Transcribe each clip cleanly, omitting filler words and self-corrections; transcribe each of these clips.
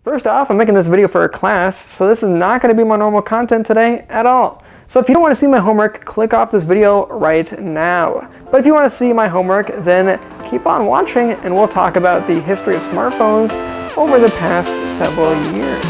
First off, I'm making this video for a class, so this is not going to be my normal content today at all. So if you don't want to see my homework, click off this video right now. But if you want to see my homework, then keep on watching and we'll talk about the history of smartphones over the past several years.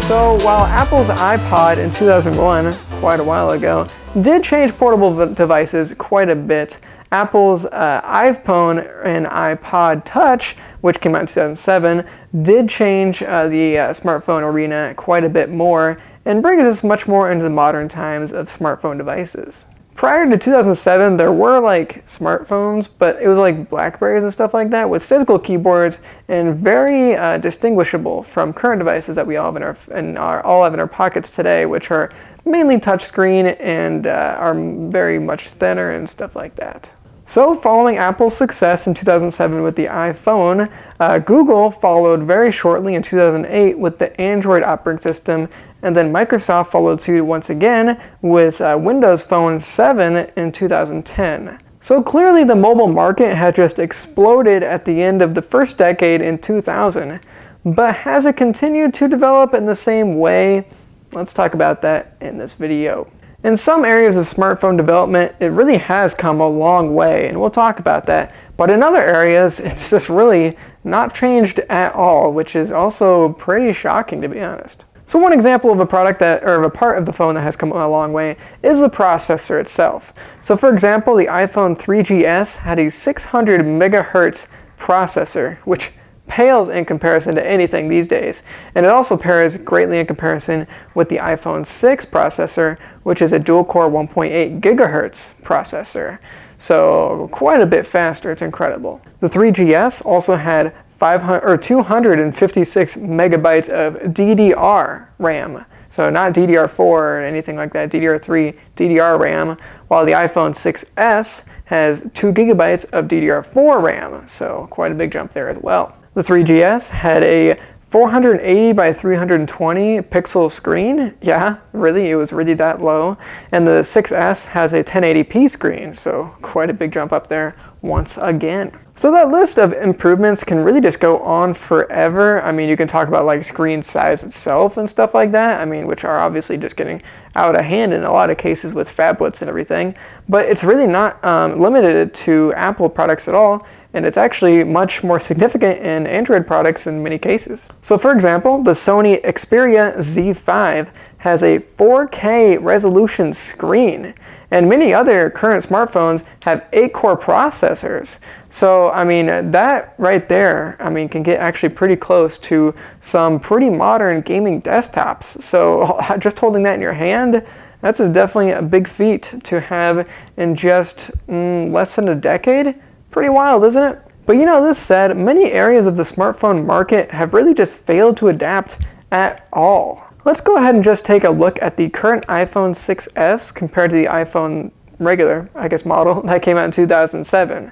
So while Apple's iPod in 2001, quite a while ago, did change portable devices quite a bit, Apple's iPhone and iPod Touch, which came out in 2007, did change the smartphone arena quite a bit more and brings us much more into the modern times of smartphone devices. Prior to 2007, there were like smartphones, but it was like Blackberries and stuff like that with physical keyboards and very distinguishable from current devices that we all have in our pockets today, which are mainly touchscreen and are very much thinner and stuff like that. So following Apple's success in 2007 with the iPhone, Google followed very shortly in 2008 with the Android operating system, and then Microsoft followed suit once again with Windows Phone 7 in 2010. So clearly the mobile market has just exploded at the end of the first decade in 2000. But has it continued to develop in the same way? Let's talk about that in this video. In some areas of smartphone development, it really has come a long way, and we'll talk about that. But in other areas, it's just really not changed at all, which is also pretty shocking, to be honest. So one example of a product of a part of the phone that has come a long way is the processor itself. So for example, the iPhone 3GS had a 600 megahertz processor, which pales in comparison to anything these days. And it also pales greatly in comparison with the iPhone 6 processor, which is a dual-core 1.8 gigahertz processor. So quite a bit faster, it's incredible. The 3GS also had 256 megabytes of DDR RAM. So not DDR4 or anything like that, DDR3, DDR RAM, while the iPhone 6S has 2 gigabytes of DDR4 RAM. So quite a big jump there as well. The 3GS had a 480 by 320 pixel screen. Yeah, really, it was really that low. And the 6S has a 1080p screen, so quite a big jump up there once again. So that list of improvements can really just go on forever. I mean, you can talk about like screen size itself and stuff like that, I mean, which are obviously just getting out of hand in a lot of cases with phablets and everything. But it's really not limited to Apple products at all. And it's actually much more significant in Android products in many cases. So for example, the Sony Xperia Z5 has a 4K resolution screen, and many other current smartphones have 8-core processors. So I mean, that right there, I mean, can get actually pretty close to some pretty modern gaming desktops. So just holding that in your hand, that's definitely a big feat to have in just less than a decade. Pretty wild, isn't it? But you know, this said, many areas of the smartphone market have really just failed to adapt at all. Let's go ahead and just take a look at the current iPhone 6S compared to the iPhone regular, I guess, model that came out in 2007.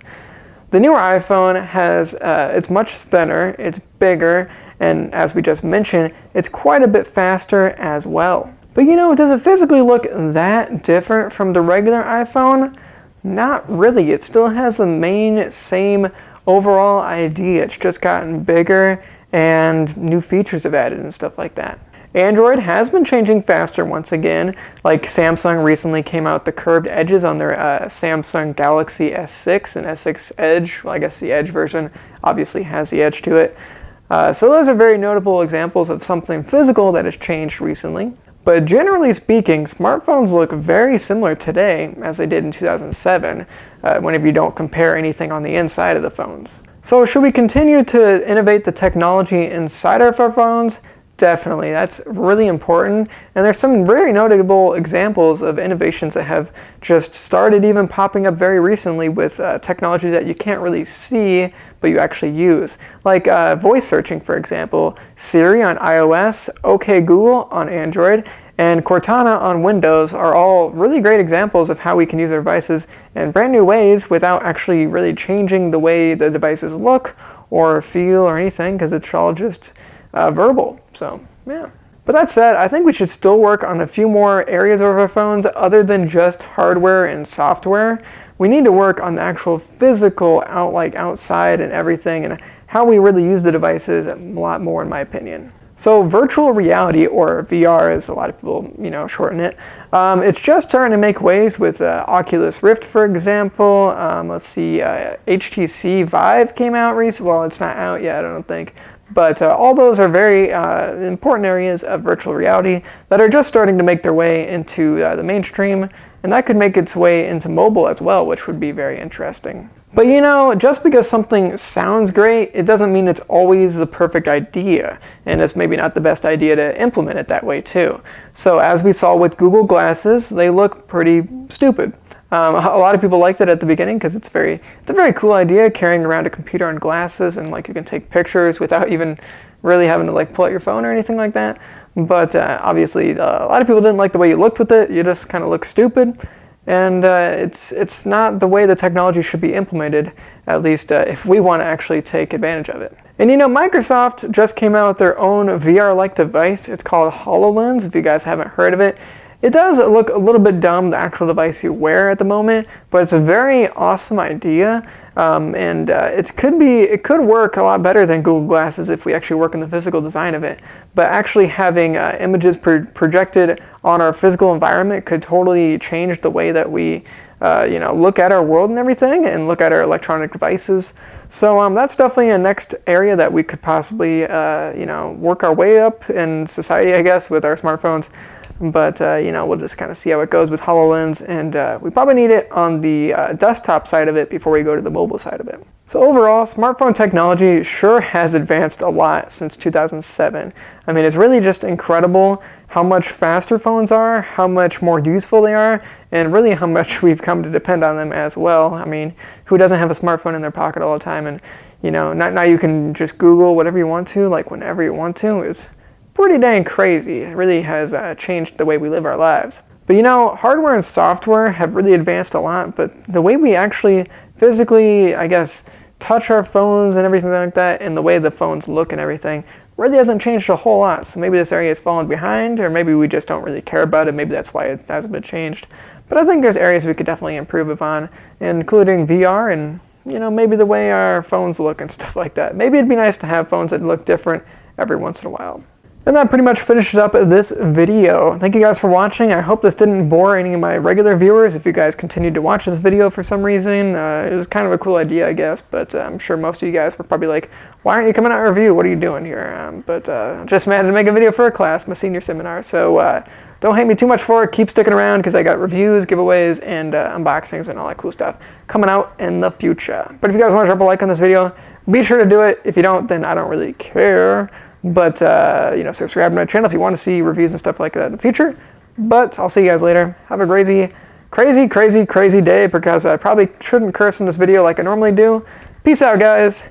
The newer iPhone has, it's much thinner, it's bigger, and as we just mentioned, it's quite a bit faster as well. But you know, does it physically look that different from the regular iPhone? Not really. It still has the same overall idea. It's just gotten bigger and new features have added and stuff like that. Android has been changing faster once again. Like Samsung recently came out the curved edges on their Samsung Galaxy S6 and S6 Edge. Well, I guess the Edge version obviously has the edge to it. So those are very notable examples of something physical that has changed recently. But generally speaking, smartphones look very similar today as they did in 2007, whenever you don't compare anything on the inside of the phones. So should we continue to innovate the technology inside of our phones? Definitely, that's really important. And there's some very notable examples of innovations that have just started even popping up very recently with technology that you can't really see, but you actually use. Like voice searching, for example, Siri on iOS, OK Google on Android, and Cortana on Windows are all really great examples of how we can use our devices in brand new ways without actually really changing the way the devices look or feel or anything, because it's all just verbal. So yeah. But that said, I think we should still work on a few more areas of our phones other than just hardware and software. we need to work on the actual physical outside and everything, and how we really use the devices a lot more, in my opinion. So virtual reality, or VR as a lot of people, shorten it, it's just starting to make waves with Oculus Rift, for example. Let's see, HTC Vive came out recently. Well, it's not out yet, I don't think. But all those are very important areas of virtual reality that are just starting to make their way into the mainstream, and that could make its way into mobile as well, which would be very interesting. But just because something sounds great, it doesn't mean it's always the perfect idea, and it's maybe not the best idea to implement it that way too. So as we saw with Google Glasses, they look pretty stupid. A lot of people liked it at the beginning because it's a very cool idea, carrying around a computer and glasses, and you can take pictures without even really having to pull out your phone or anything like that. But obviously, a lot of people didn't like the way you looked with it. You just kind of look stupid. And it's not the way the technology should be implemented, at least if we want to actually take advantage of it. And Microsoft just came out with their own VR-like device. It's called HoloLens, if you guys haven't heard of it. It does look a little bit dumb, the actual device you wear at the moment, but it's a very awesome idea. It could work a lot better than Google Glasses if we actually work on the physical design of it. But actually having images projected on our physical environment could totally change the way that we look at our world and everything, and look at our electronic devices. So that's definitely a next area that we could possibly work our way up in society, I guess, with our smartphones. But we'll just kind of see how it goes with HoloLens, and we probably need it on the desktop side of it before we go to the mobile side of it. So overall, smartphone technology sure has advanced a lot since 2007. I mean, it's really just incredible how much faster phones are, how much more useful they are, and really how much we've come to depend on them as well. I mean, who doesn't have a smartphone in their pocket all the time? And now you can just Google whatever you want to, whenever you want to. It's pretty dang crazy. It really has changed the way we live our lives. But hardware and software have really advanced a lot, but the way we actually physically, I guess, touch our phones and everything like that, and the way the phones look and everything really hasn't changed a whole lot. So maybe this area has fallen behind, or maybe we just don't really care about it. Maybe that's why it hasn't been changed. But I think there's areas we could definitely improve upon, including VR and maybe the way our phones look and stuff like that. Maybe it'd be nice to have phones that look different every once in a while. And that pretty much finishes up this video. Thank you guys for watching. I hope this didn't bore any of my regular viewers. If you guys continued to watch this video for some reason, it was kind of a cool idea, I guess, but I'm sure most of you guys were probably like, why aren't you coming out review? What are you doing here? Just managed to make a video for a class, my senior seminar, so don't hate me too much for it. Keep sticking around because I got reviews, giveaways, and unboxings and all that cool stuff coming out in the future. But if you guys want to drop a like on this video, be sure to do it. If you don't, then I don't really care. But, subscribe to my channel if you want to see reviews and stuff like that in the future. But I'll see you guys later. Have a crazy day, because I probably shouldn't curse in this video like I normally do. Peace out, guys.